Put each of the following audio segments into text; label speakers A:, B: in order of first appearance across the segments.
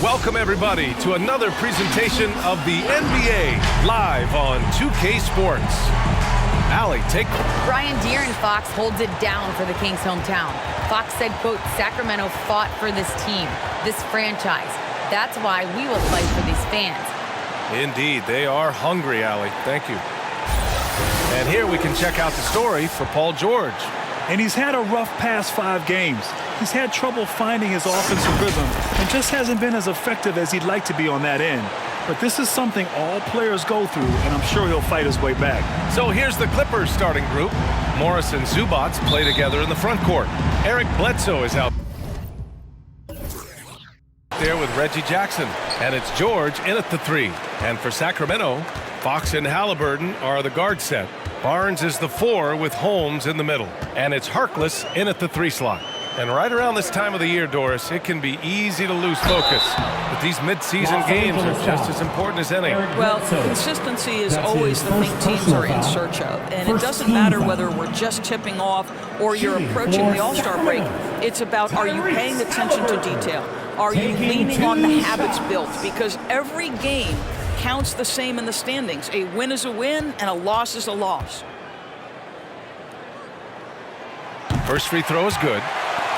A: Welcome, everybody, to another presentation of the NBA live on 2K Sports. Allie, take it.
B: Brian Deere Fox holds it down for the Kings' hometown. Fox said, quote, Sacramento fought for this team, this franchise. That's why we will fight for these fans.
A: Indeed, they are hungry, Allie. Thank you. And here we can check out the story for Paul George.
C: And he's had a rough past 5 games. He's had trouble finding his offensive rhythm and just hasn't been as effective as he'd like to be on that end. But this is something all players go through, and I'm sure he'll fight his way back.
A: So here's the Clippers starting group. Morris and Zubac play together in the front court. Eric Bledsoe is out there with Reggie Jackson. And it's George in at the 3. And for Sacramento, Fox and Halliburton are the guard set. Barnes is the 4 with Holmes in the middle. And it's Harkless in at the 3 slot. And right around this time of the year, Doris, it can be easy to lose focus. But these mid-season games are just as important as any.
D: Well, consistency is always the thing teams are in search of. And it doesn't matter whether we're just tipping off or you're approaching the All-Star break. It's about, are you paying attention to detail? Are you leaning on the habits built? Because every game counts the same in the standings. A win is a win and a loss is a loss.
A: First free throw is good.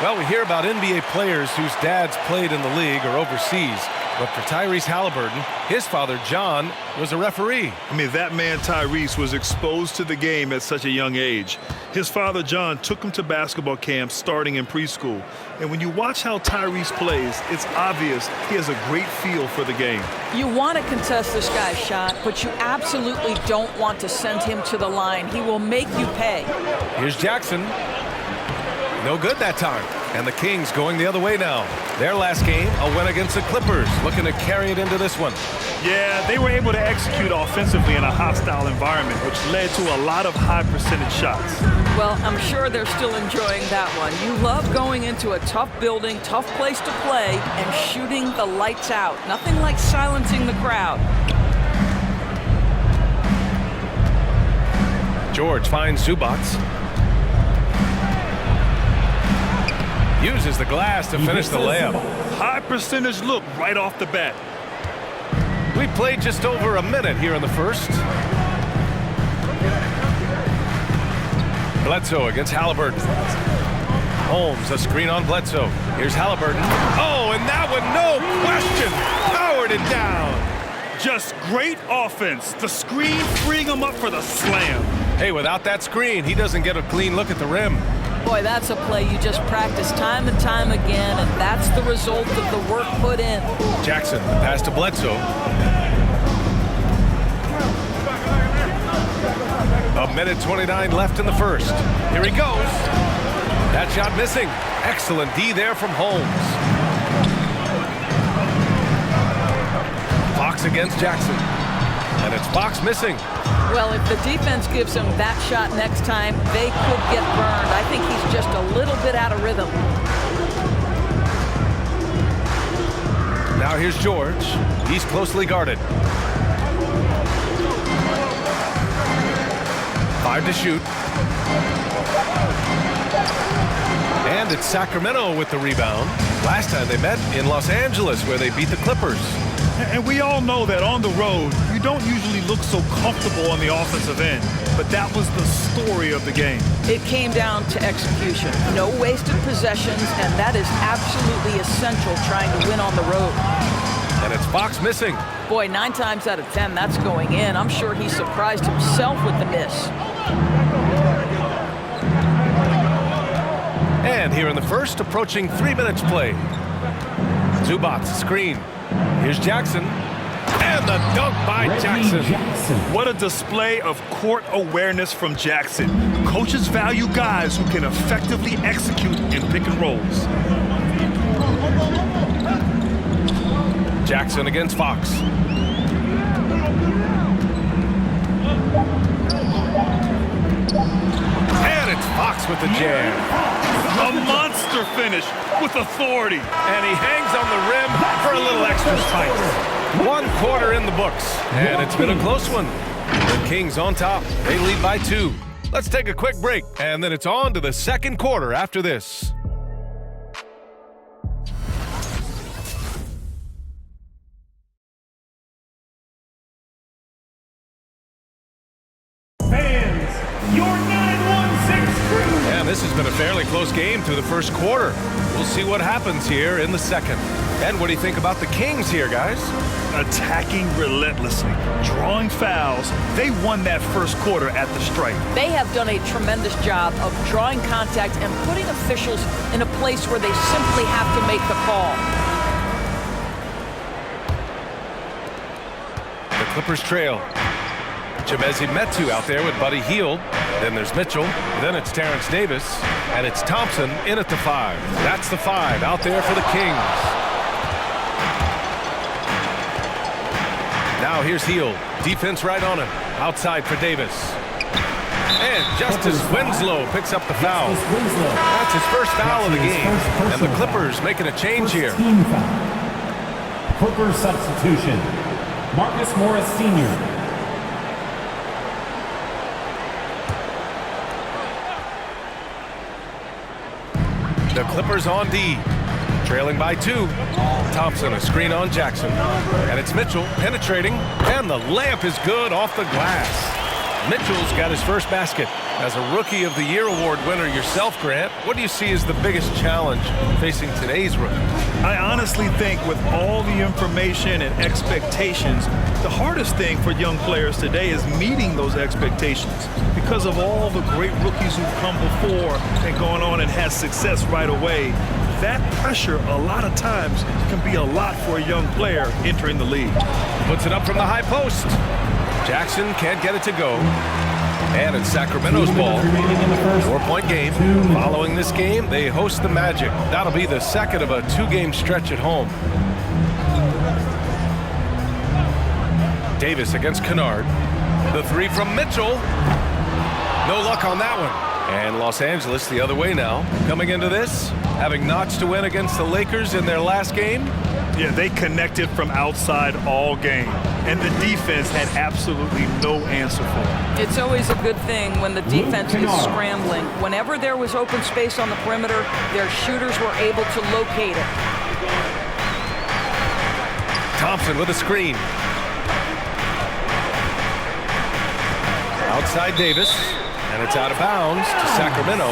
A: Well, we hear about NBA players whose dads played in the league or overseas. But for Tyrese Halliburton, his father, John, was a referee.
C: I mean, that man, Tyrese, was exposed to the game at such a young age. His father, John, took him to basketball camps starting in preschool. And when you watch how Tyrese plays, it's obvious he has a great feel for the game.
D: You want to contest this guy's shot, but you absolutely don't want to send him to the line. He will make you pay.
A: Here's Jackson. No good that time. And the Kings going the other way now. Their last game, a win against the Clippers, looking to carry it into this one.
C: Yeah, they were able to execute offensively in a hostile environment, which led to a lot of high percentage shots.
D: Well, I'm sure they're still enjoying that one. You love going into a tough building, tough place to play, and shooting the lights out. Nothing like silencing the crowd.
A: George finds Zubac. Uses the glass to finish the layup.
C: High percentage look right off the bat.
A: We played just over a minute here in the first. Bledsoe against Halliburton. Holmes, a screen on Bledsoe. Here's Halliburton. Oh, and that one, no question, powered it down.
C: Just great offense. The screen freeing him up for the slam.
A: Hey, without that screen, he doesn't get a clean look at the rim.
D: Boy, that's a play you just practice time and time again, and that's the result of the work put in.
A: Jackson, the pass to Bledsoe. A minute 29 left in the first. Here he goes. That shot missing. Excellent D there from Holmes. Fox against Jackson. And it's Fox missing.
D: Well, if the defense gives him that shot next time, they could get burned. I think he's just a little bit out of rhythm.
A: Now here's George. He's closely guarded. 5 to shoot. And it's Sacramento with the rebound. Last time they met in Los Angeles, where they beat the Clippers.
C: And we all know that on the road, you don't usually look so comfortable on the offensive end. But that was the story of the game.
D: It came down to execution. No wasted possessions, and that is absolutely essential trying to win on the road.
A: And it's Fox missing.
D: Boy, 9 times out of 10, that's going in. I'm sure he surprised himself with the miss.
A: And here in the first, approaching 3 minutes play. Zubac, screen. Here's Jackson. And the dunk by Jackson.
C: What a display of court awareness from Jackson. Coaches value guys who can effectively execute in pick and rolls.
A: Jackson against Fox. And it's Fox with the jam.
C: A monster finish with authority.
A: And he hangs on the rim for a little extra spice. 1 quarter in the books. And it's been a close one. The Kings on top. They lead by 2. Let's take a quick break, and then it's on to the second quarter after this. this has been a fairly close game through the first quarter. We'll see what happens here in the second. And what do you think about the Kings here, guys?
C: Attacking relentlessly, drawing fouls. They won that first quarter at the stripe.
D: They have done a tremendous job of drawing contact and putting officials in a place where they simply have to make the call.
A: The Clippers trail. Chimezie Metu out there with Buddy Hield. Then there's Mitchell. Then it's Terrence Davis. And it's Thompson in at the 5. That's the 5 out there for the Kings. Now here's Hield. Defense right on him. Outside for Davis. And Justice Winslow picks up the foul. That's his first foul of the game. And the Clippers making a change here.
E: Clippers substitution. Marcus Morris Sr.
A: The Clippers on D. Trailing by 2. Thompson, a screen on Jackson. And it's Mitchell penetrating. And the layup is good off the glass. Mitchell's got his first basket. As a Rookie of the Year award winner yourself, Grant, what do you see as the biggest challenge facing today's rookie?
C: I honestly think with all the information and expectations, the hardest thing for young players today is meeting those expectations because of all the great rookies who've come before and gone on and had success right away. That pressure a lot of times can be a lot for a young player entering the league.
A: Puts it up from the high post. Jackson can't get it to go. And it's Sacramento's ball. 4-point game. Following this game, they host the Magic. That'll be the second of a 2-game stretch at home. Davis against Kennard. The 3 from Mitchell. No luck on that one. And Los Angeles the other way now. Coming into this, having notched a win against the Lakers in their last game.
C: Yeah, they connected from outside all game, and the defense had absolutely no answer for it.
D: It's always a good thing when the defense is scrambling. Whenever there was open space on the perimeter, their shooters were able to locate it.
A: Thompson with a screen. Outside Davis, and it's out of bounds to Sacramento.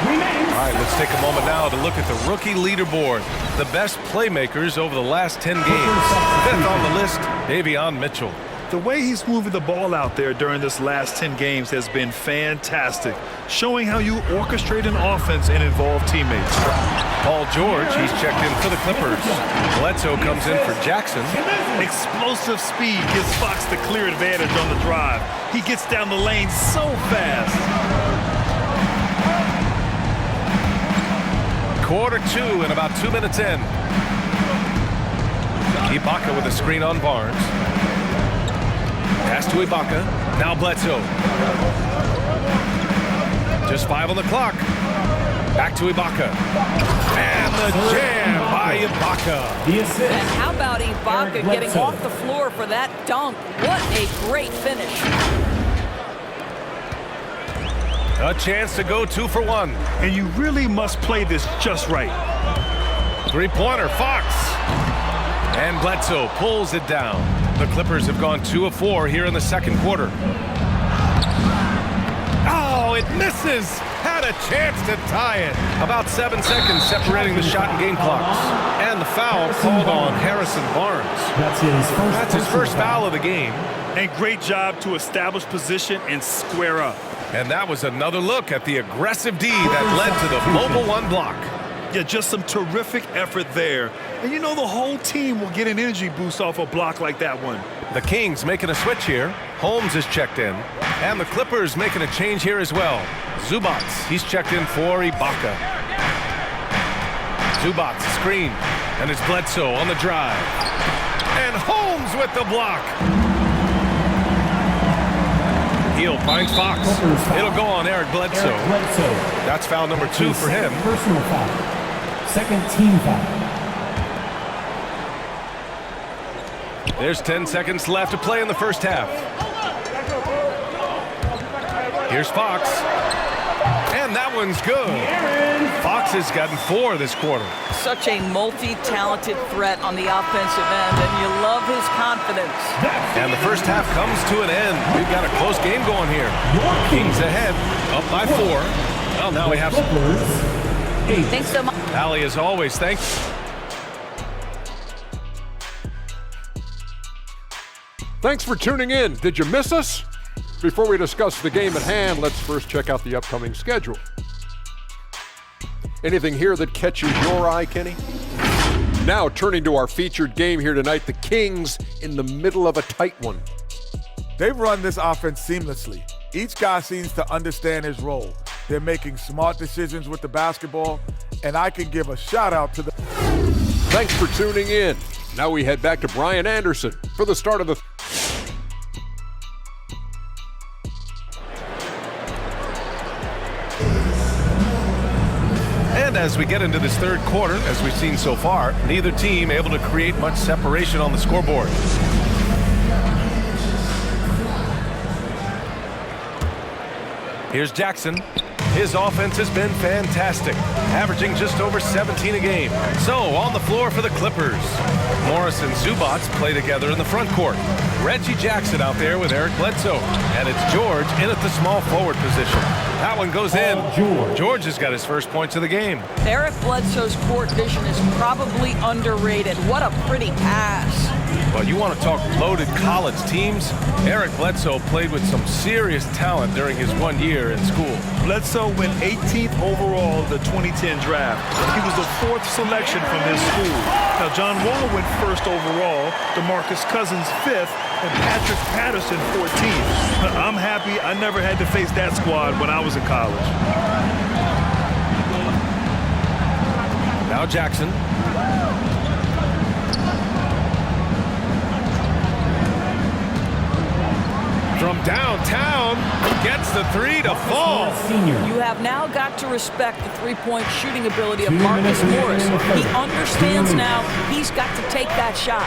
A: All right, let's take a moment now to look at the rookie leaderboard. The best playmakers over the last 10 games. 5th on the list, Davion Mitchell.
C: The way he's moving the ball out there during this last 10 games has been fantastic, showing how you orchestrate an offense and involve teammates.
A: Paul George, he's checked in for the Clippers. Bledsoe comes in for Jackson.
C: Explosive speed gives Fox the clear advantage on the drive. He gets down the lane so fast.
A: Quarter 2 and about 2 minutes in. Ibaka with a screen on Barnes. Pass to Ibaka. Now Bledsoe. Just 5 on the clock. Back to Ibaka. And the jam by Ibaka.
D: And how about Ibaka getting off the floor for that dunk? What a great finish.
A: A chance to go 2 for 1.
C: And you really must play this just right.
A: 3-pointer, Fox. And Bledsoe pulls it down. The Clippers have gone 2 of 4 here in the second quarter. Oh, it misses. Had a chance to tie it. About 7 seconds separating the shot and game clocks. And the foul called on Harrison Barnes. That's his first foul of the game.
C: And great job to establish position and square up.
A: And that was another look at the aggressive D that led to the mobile 1 block.
C: Yeah, just some terrific effort there. And you know the whole team will get an energy boost off a block like that one.
A: The Kings making a switch here. Holmes is checked in. And the Clippers making a change here as well. Zubats, he's checked in for Ibaka. Zubats, screen. And it's Bledsoe on the drive. And Holmes with the block. Hield finds Fox. It'll go on Eric Bledsoe. That's foul number 2 for him.
E: Personal foul. Second team foul.
A: There's 10 seconds left to play in the first half. Here's Fox. And that one's good. Fox has gotten 4 this quarter.
D: Such a multi-talented threat on the offensive end, and you love his confidence.
A: And the first half comes to an end. We've got a close game going here. Kings ahead, up by 4. Well, now we have...
E: Clippers, 8.
B: Thanks so much.
A: Allie, as always, thanks.
F: Thanks for tuning in. Did you miss us? Before we discuss the game at hand, let's first check out the upcoming schedule. Anything here that catches your eye, Kenny? Now turning to our featured game here tonight, the Kings in the middle of a tight one.
G: They've run this offense seamlessly. Each guy seems to understand his role. They're making smart decisions with the basketball, and I can give a shout out to the...
F: Thanks for tuning in. Now we head back to Brian Anderson for the start of the...
A: And as we get into this third quarter, as we've seen so far, neither team able to create much separation on the scoreboard. Here's Jackson. His offense has been fantastic, averaging just over 17 a game. So, on the floor for the Clippers. Morris and Zubac play together in the front court. Reggie Jackson out there with Eric Bledsoe. And it's George in at the small forward position. That one goes in. George has got his first points of the game.
D: Eric Bledsoe's court vision is probably underrated. What a pretty pass.
A: Well, you want to talk loaded college teams? Eric Bledsoe played with some serious talent during his 1 year in school.
C: Bledsoe went 18th overall in the 2010 draft. He was the 4th selection from his school. Now, John Wall went 1st overall, DeMarcus Cousins 5th, and Patrick Patterson 14th. I'm happy I never had to face that squad when I was in college.
A: Now Jackson. From downtown, gets the three to fall.
D: You have now got to respect the three-point shooting ability of Marcus Morris. He understands now he's got to take that shot.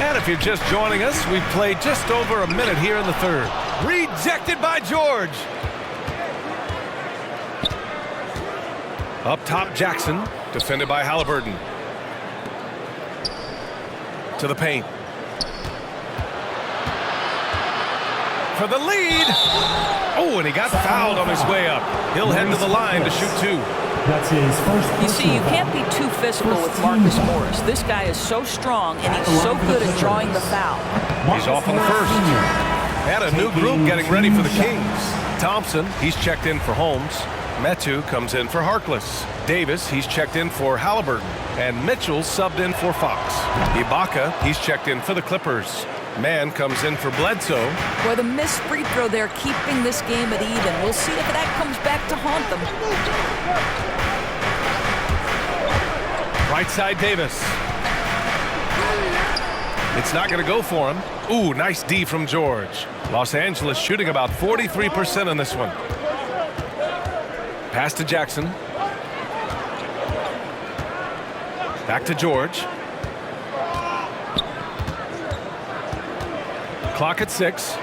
A: And if you're just joining us, we've played just over a minute here in the third. Rejected by George. Up top, Jackson, defended by Halliburton. To the paint. For the lead. Oh, and he got fouled on his way up. He'll head to the line to shoot two.
E: That's his first.
D: You see, you can't be too physical with Marcus Morris. This guy is so strong, and he's so good at drawing the foul.
A: He's off on the first. And a new group getting ready for the Kings. Thompson, he's checked in for Holmes. Metu comes in for Harkless. Davis, he's checked in for Halliburton. And Mitchell subbed in for Fox. Ibaka, he's checked in for the Clippers. Mann comes in for Bledsoe.
D: Boy, the missed free throw there keeping this game at even. We'll see if that comes back to haunt them.
A: Right side, Davis. It's not going to go for him. Ooh, nice D from George. Los Angeles shooting about 43% on this one. Pass to Jackson. Back to George. Clock at 6.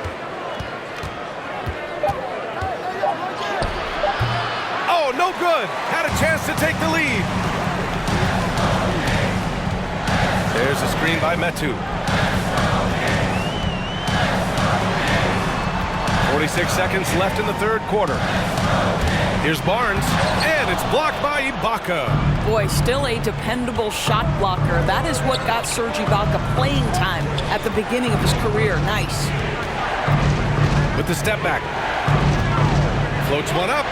A: Oh, no good. Had a chance to take the lead. There's a screen by Metu. 46 seconds left in the third quarter. Here's Barnes, and it's blocked by Ibaka.
D: Boy, still a dependable shot blocker. That is what got Serge Ibaka playing time at the beginning of his career. Nice.
A: With the step back. Floats one up.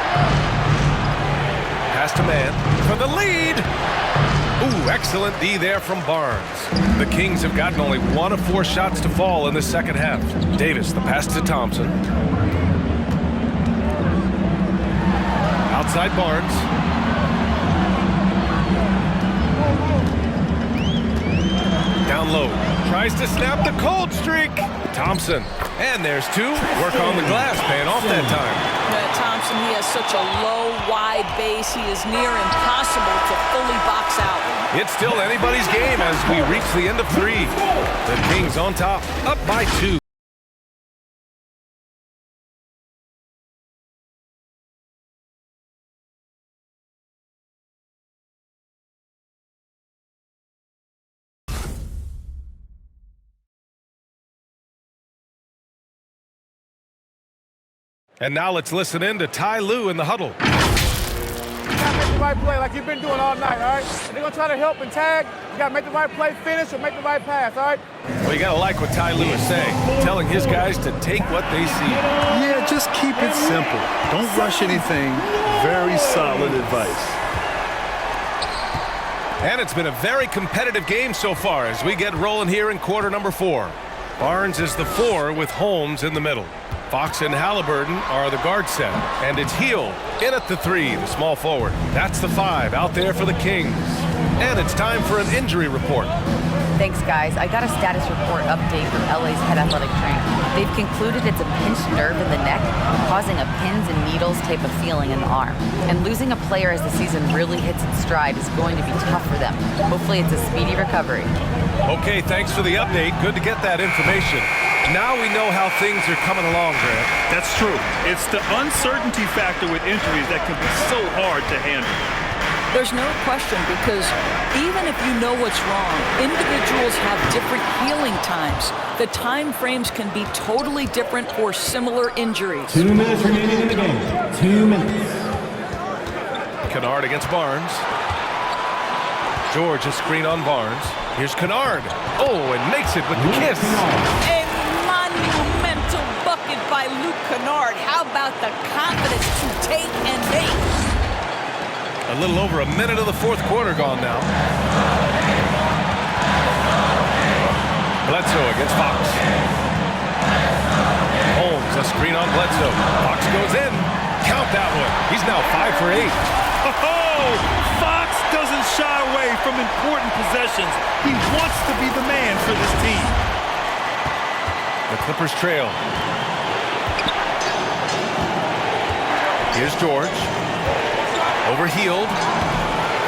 A: Pass to Mann for the lead. Ooh, excellent D there from Barnes. The Kings have gotten only 1 of 4 shots to fall in the second half. Davis, the pass to Thompson. Outside Barnes. Down low. Tries to snap the cold streak. Thompson. And there's 2. Work on the glass, paying off that time.
D: Thompson, he has such a low, wide base. He is near impossible to fully box out.
A: It's still anybody's game as we reach the end of 3. The Kings on top, up by 2. And now let's listen in to Ty Lue in the huddle.
H: You gotta make the right play like you've been doing all night, all right? If they're gonna try to help and tag, you gotta make the right play, finish, or make the right pass, all right?
A: Well, you gotta like what Ty Lue is saying, telling his guys to take what they see.
C: Yeah, just keep it simple. Don't rush anything. Very solid advice.
A: And it's been a very competitive game so far as we get rolling here in quarter number 4. Barnes is the 4 with Holmes in the middle. Fox and Halliburton are the guard set. And it's Hield in at the 3, the small forward. That's the 5 out there for the Kings. And it's time for an injury report.
B: Thanks, guys. I got a status report update from LA's head athletic trainer. They've concluded it's a pinched nerve in the neck, causing a pins and needles type of feeling in the arm. And losing a player as the season really hits its stride is going to be tough for them. Hopefully it's a speedy recovery.
A: Okay, thanks for the update. Good to get that information. Now we know how things are coming along, Grant.
C: That's true. It's the uncertainty factor with injuries that can be so hard to handle.
D: There's no question, because even if you know what's wrong, individuals have different healing times. The time frames can be totally different for similar injuries.
E: 2 minutes remaining in the game. 2 minutes.
A: Kennard against Barnes. George, a screen on Barnes. Here's Kennard. Oh, and makes it with the kiss.
D: A monumental bucket by Luke Kennard. How about the confidence to take and make?
A: A little over a minute of the fourth quarter gone now. Bledsoe against Fox. Holmes, a screen on Bledsoe. Fox goes in. Count that one. He's now 5 for 8.
C: Oh, Fox doesn't shy away from important possessions. He wants to be the man for this team.
A: The Clippers trail. Here's George. Over Hield.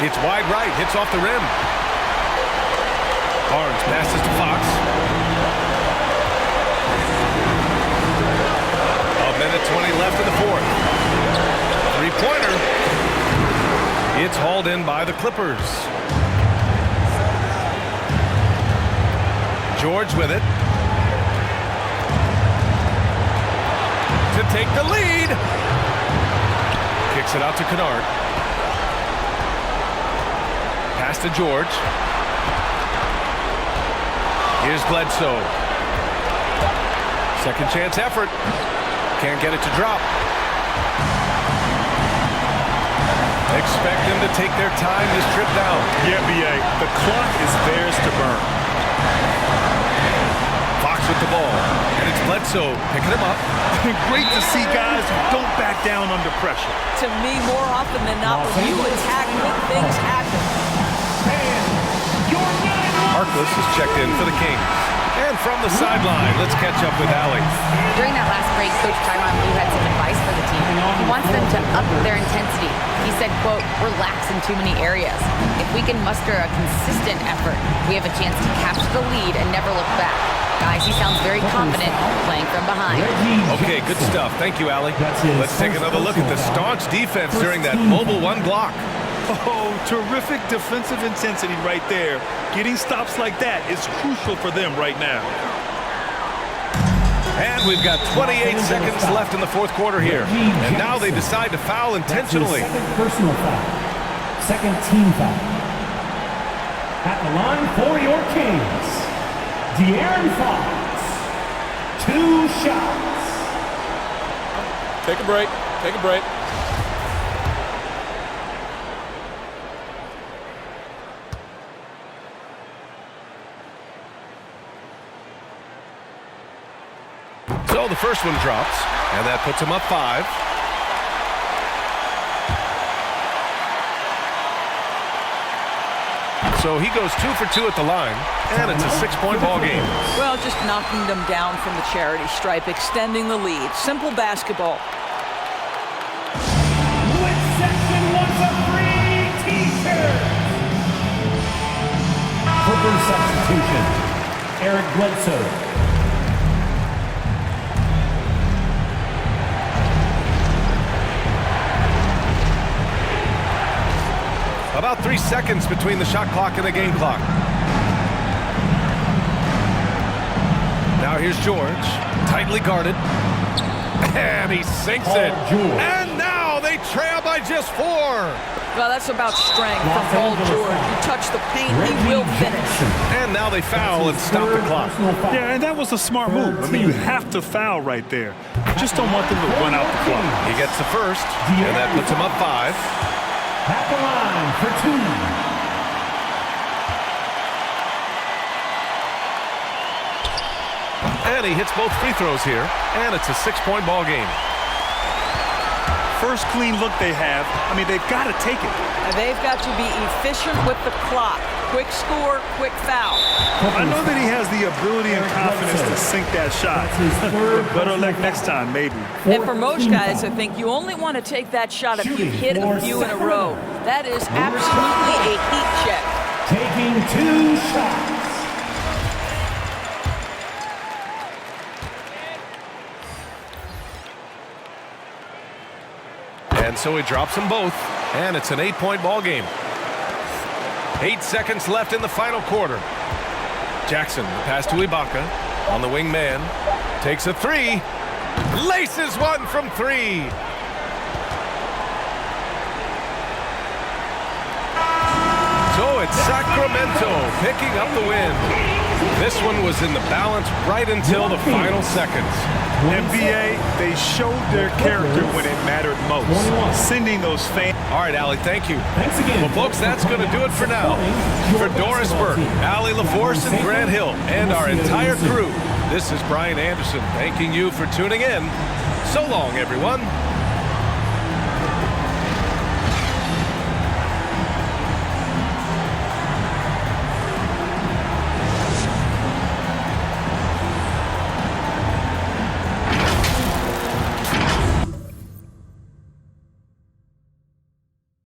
A: It's wide right. Hits off the rim. Barnes passes to Fox. A minute 20 left in the fourth. Three-pointer. It's hauled in by the Clippers. George with it. To take the lead. Kicks it out to Kennard. Pass to George. Here's Bledsoe. Second chance effort. Can't get it to drop. Expect them to take their time this trip down.
C: Yeah, B.A. The clock is theirs to burn.
A: Fox with the ball. And it's Bledsoe picking him up.
C: Great to see guys who don't back down under pressure.
D: To me, more often than not, when you attack, good things happen.
A: Harkless is checked in for the Kings. And from the sideline, let's catch up with Allie.
B: During that last break, Coach Tyronn Lue had some advice for the team. He wants them to up their intensity. He said, quote, "We're lax in too many areas. If we can muster a consistent effort, we have a chance to capture the lead and never look back." Guys, he sounds very confident playing from behind.
A: Okay, good stuff. Thank you, Allie. Let's take another look at the staunch defense during that mobile one block.
C: Oh, terrific defensive intensity right there. Getting stops like that is crucial for them right now.
A: And we've got 28 seconds left in the fourth quarter here. And now they decide to foul intentionally.
E: Second personal foul. Second team foul. At the line for your Kings, De'Aaron Fox. 2 shots.
F: Take a break. Take a break.
A: So the first one drops, and that puts him up 5. So he goes 2 for 2 at the line, and it's a 6-point ball game.
D: Well, just knocking them down from the charity stripe, extending the lead. Simple basketball.
E: Which section wants a free t-shirt? Clippers substitution. Eric Bledsoe.
A: About 3 seconds between the shot clock and the game clock. Now here's George, tightly guarded. And he sinks it. And now they trail by just 4.
D: Well, that's about strength from Paul George. You touch the paint, he will finish.
A: And now they foul and stop the clock.
C: Yeah, and that was a smart move. I mean, you have to foul right there. You just don't want them to run out the clock.
A: He gets the first, and that puts him up 5.
E: At the line for 2.
A: And he hits both free throws here, and it's a 6-point ball game.
C: First clean look they have. I mean, they've got to take it.
D: And they've got to be efficient with the clock. Quick score, quick foul.
C: I know that he has the ability and confidence to sink that shot. Better luck next time, maybe.
D: And for most guys, I think you only want to take that shot if you've hit a few in a row. That is absolutely a heat check.
E: Taking 2 shots.
A: And so he drops them both, and it's an 8-point ball game. 8 seconds left in the final quarter. Jackson, the pass to Ibaka on the wing man, takes a 3, laces one from 3. So it's Sacramento picking up the win. This one was in the balance right until the final seconds.
C: NBA, they showed their character when it mattered most. Sending those fans.
A: All right, Allie, thank you.
E: Thanks again.
A: Well, folks, that's going to do it for now. For Doris Burke, Allie LaForce, and Grant Hill, and our entire crew, this is Brian Anderson thanking you for tuning in. So long, everyone.